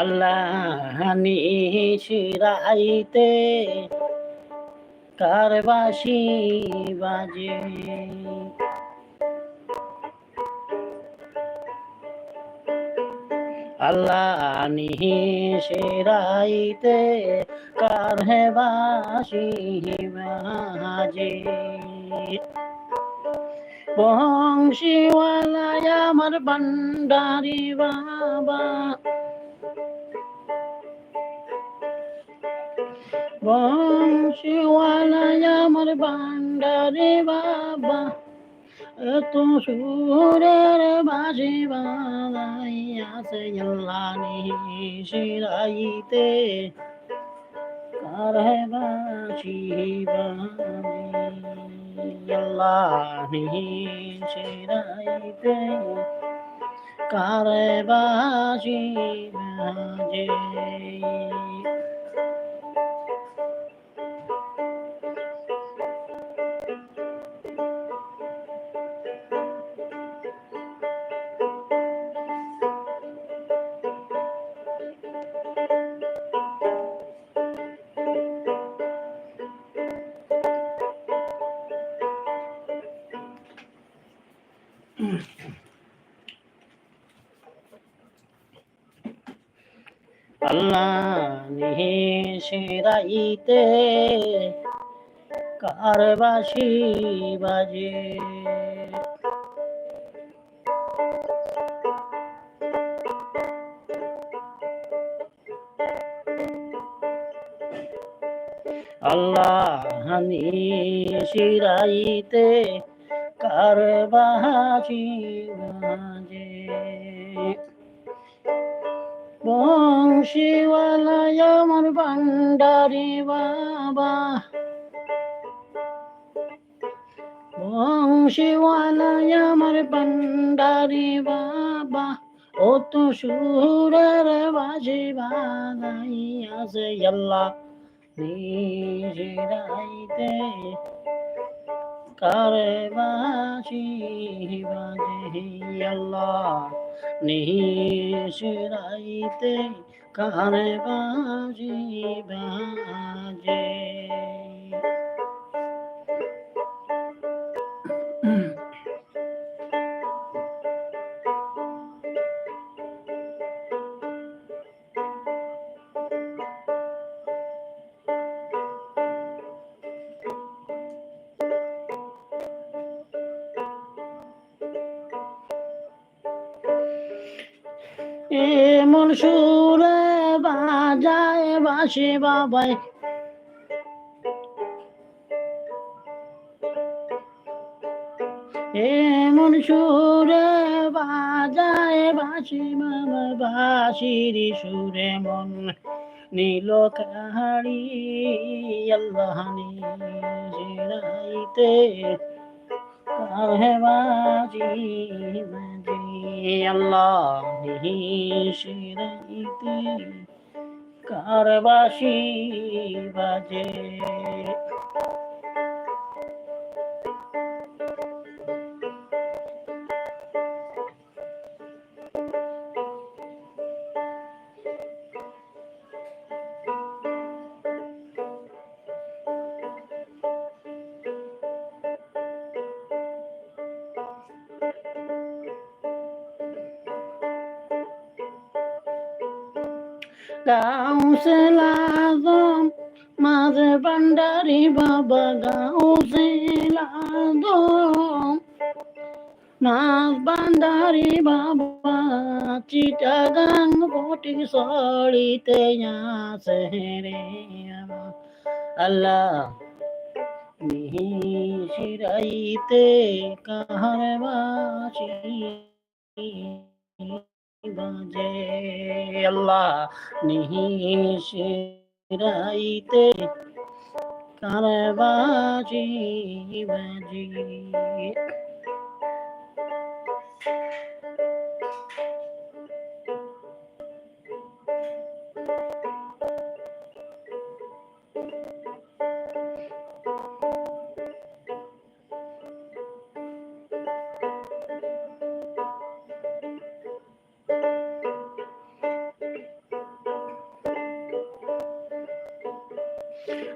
আল্লাহ নিশিরাইতে কার বাঁশি বাজে, আল্লাহ নিশিরাইতে কার হে বাঁশি বাজে। বংশীওয়ালায় আমার ভান্ডারি বাবা, বংশীওয়ালায় আমার ভান্ডারি বাবা, এত সুরের বাঁশি বাজাইয়াছে আল্লাহ নিশিরাইতে কার হে বাঁশি বাজে, আল্লাহ নিশিরাইতে কার বাঁশি বাজে। আল্লাহ নিশিরাইতে কার বাঁশি বাজে, আল্লাহ নিশিরাইতে কার বাঁশি বাজে। বংশীওয়ালায় আমার ভান্ডারি বাবা, বংশীওয়ালায় আমার ভান্ডারি বাবা, ও তো সুরের বাঁশি বাজাইয়াছে আল্লাহ নিশিরাইতে কার বাঁশি বাজে, আল্লাহ নিশিরাইতে কার বাঁশি বাজে। এমন সুরে বাজায় বাঁশি বাবাই, এমন সুরে বাজায় বাঁশি বাবাই, বাঁশির সুরে মন নীল কাহারি, আল্লাহ নিশিরাইতে কার হে বাঁশি বাজে, আল্লাহ নিশিরাইতে কার বাঁশি বাজে। গাউসেল আজম মাঝে ভান্ডারি বাবা, গাউসেল আজম মাঝ ভান্ডারি বাবা, চিটাগাং বটি সড়িতে আছে রে আল্লাহ নিশিরাইতে কার বাঁশি বাজে, আল্লাহ নিশিরাইতে কার বাঁশি বাজে।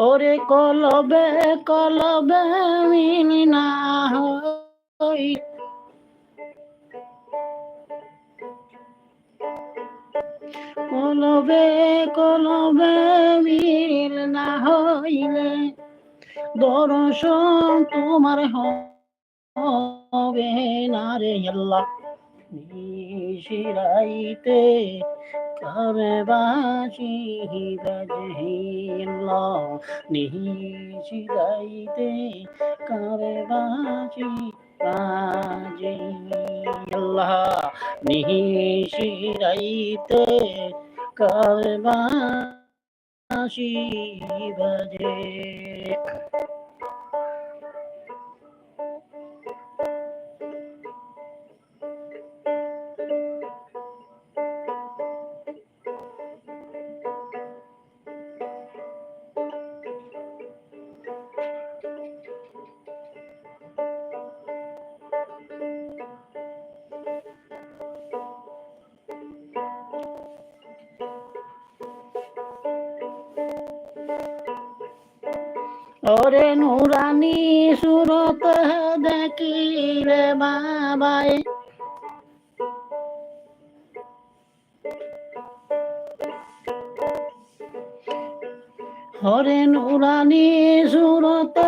ওরে কলবে কলবে মিল না হই, কলবে কলবে মিল না হইলে দর্শন তোমার হবে না রে আল্লাহ। নিশিরাইতে কারে বাঁশি বাজে আল্লাহ, নিশিরাইতে কারে বাঁশি বাজে আল্লাহ, নিশিরাইতে কারে বাঁশি বাজে। ওরে নুরানি সুরত দেখিলে বাবায়, হরে নুরানি সুরত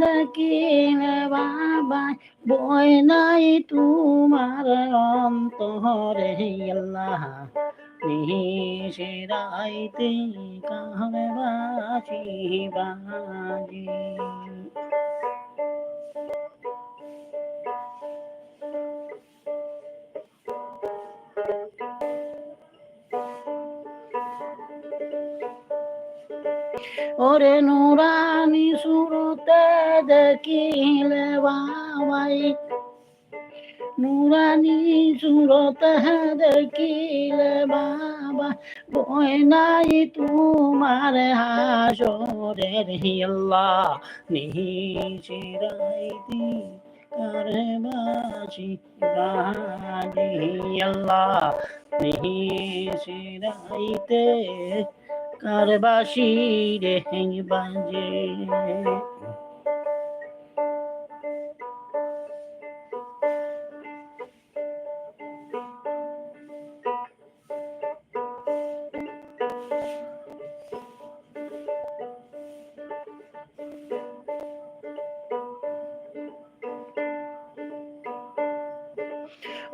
দেখিলে বাবায়, বই নাই তোমার অন্তরে আল্লাহ, নিশিরাইতে কারে বাঁশি বাজে। ওরে নুরানি সুরতে দেখিলে বাবাই, নুরানি সুরত দেখিলে বাবা, বই নাই তোমার হাসরের আল্লাহ, নিশিরাইতে কারে বাঁশি বাজে আল্লাহ, নিশিরাইতে কারে বাঁশি রে বাজে।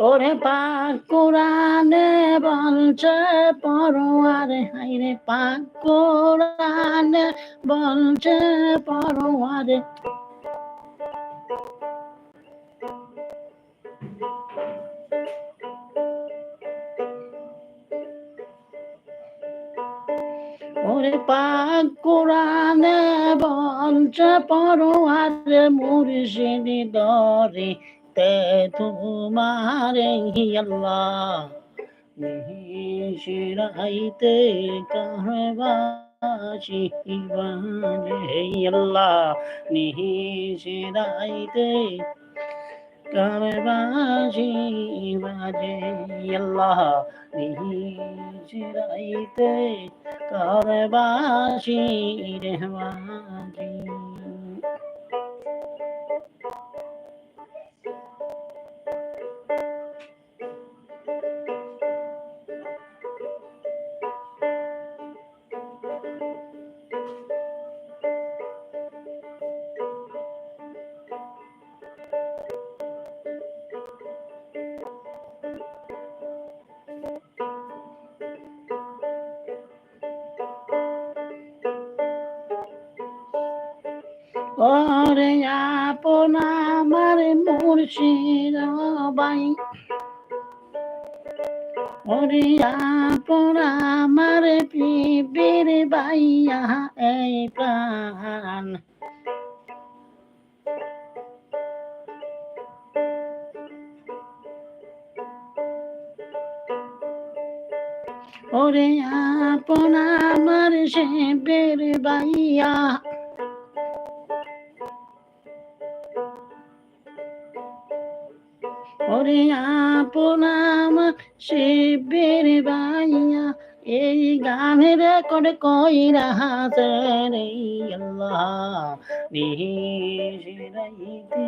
ওরে পাক কোরআনে বলছে পরোয়ারে, হাইরে পাক কোরআনে বলছে পরোয়ারে, ওরে পাক কোরআনে বলছে পরোয়ারে, মুর্শিদি দরে তে তোমারে আল্লাহ, নিশিরাইতে কারে বাঁশি বাজে আল্লাহ, নিশিরাইতে কারে বাঁশি বাজে আল্লাহ, নিশিরাইতে কারে বাঁশি রে বাজে। ওরে আপন আমার মুর্শিদ বাই, ওরে আপন আমার পিবির বাইয়া এই প্রাণ, ওরে আপন আমার শিবের বাইয়া, ওরে আপন আমার শিবের বাইয়া, এই গানের রেকর্ড কইরা হাতে রে আল্লাহ নিশিরাইতে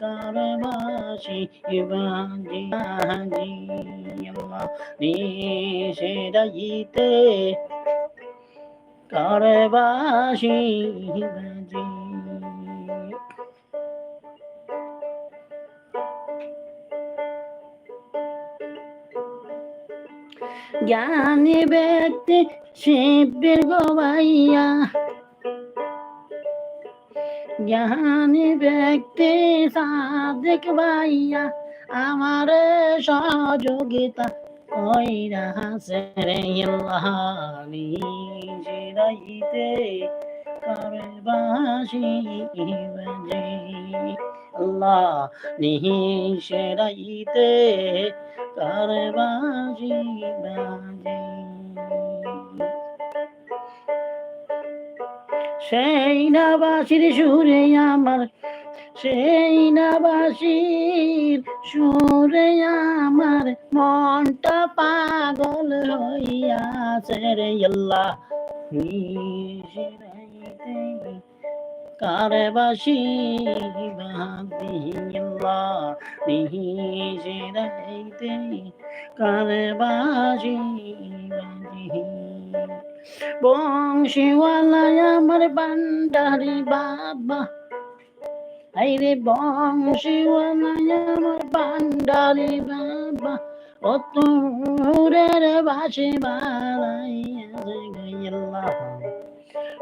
কারবাসি বাজি বাজি আল্লাহ নিশিরাইতে কারবাসি বাজি জ্ঞানী ব্যক্তি শিবের গবাইয়া জ্ঞানী ব্যক্তি সাদেক ভাইয়া আমার সহযোগিতা কইরা হাসরে আল্লাহ নিশিরাইতে কারবাসি বাজে আল্লাহ নিশিরাইতে কারবাসি বাজে সেই নাবাসির সুরে আমার সেই নাবাসির সুরে আমার মনটা পাগল হইয়াছে রে আল্লাহ নিশিরাইতে কারবাসি বাজি আল্লাহ নিশিরাইতে কারবাসি বাজি বংশীওয়ালা আমার বান্ডারি বাবা আইরে বংশীওয়ালা আমার বান্ডারি বাবা ও তোরের বাসি বাড়াইয়াছে আল্লাহ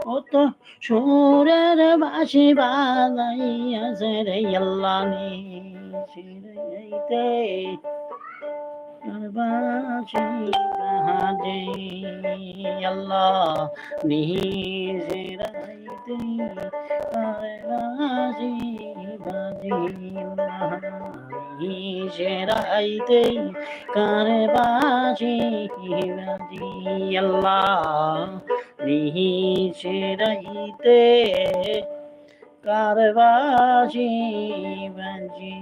ও তো সুরের বাসি বাড়াইয়াছে রে আল্লাহ নিশিরাইতে কারবাসি বাজে আল্লাহ নিশিরাইতে কারবাসি বাজে আল্লাহ নিশিরাইতে কারবাসি বাজে আল্লাহ নিশিরাইতে কারবাসি বাজে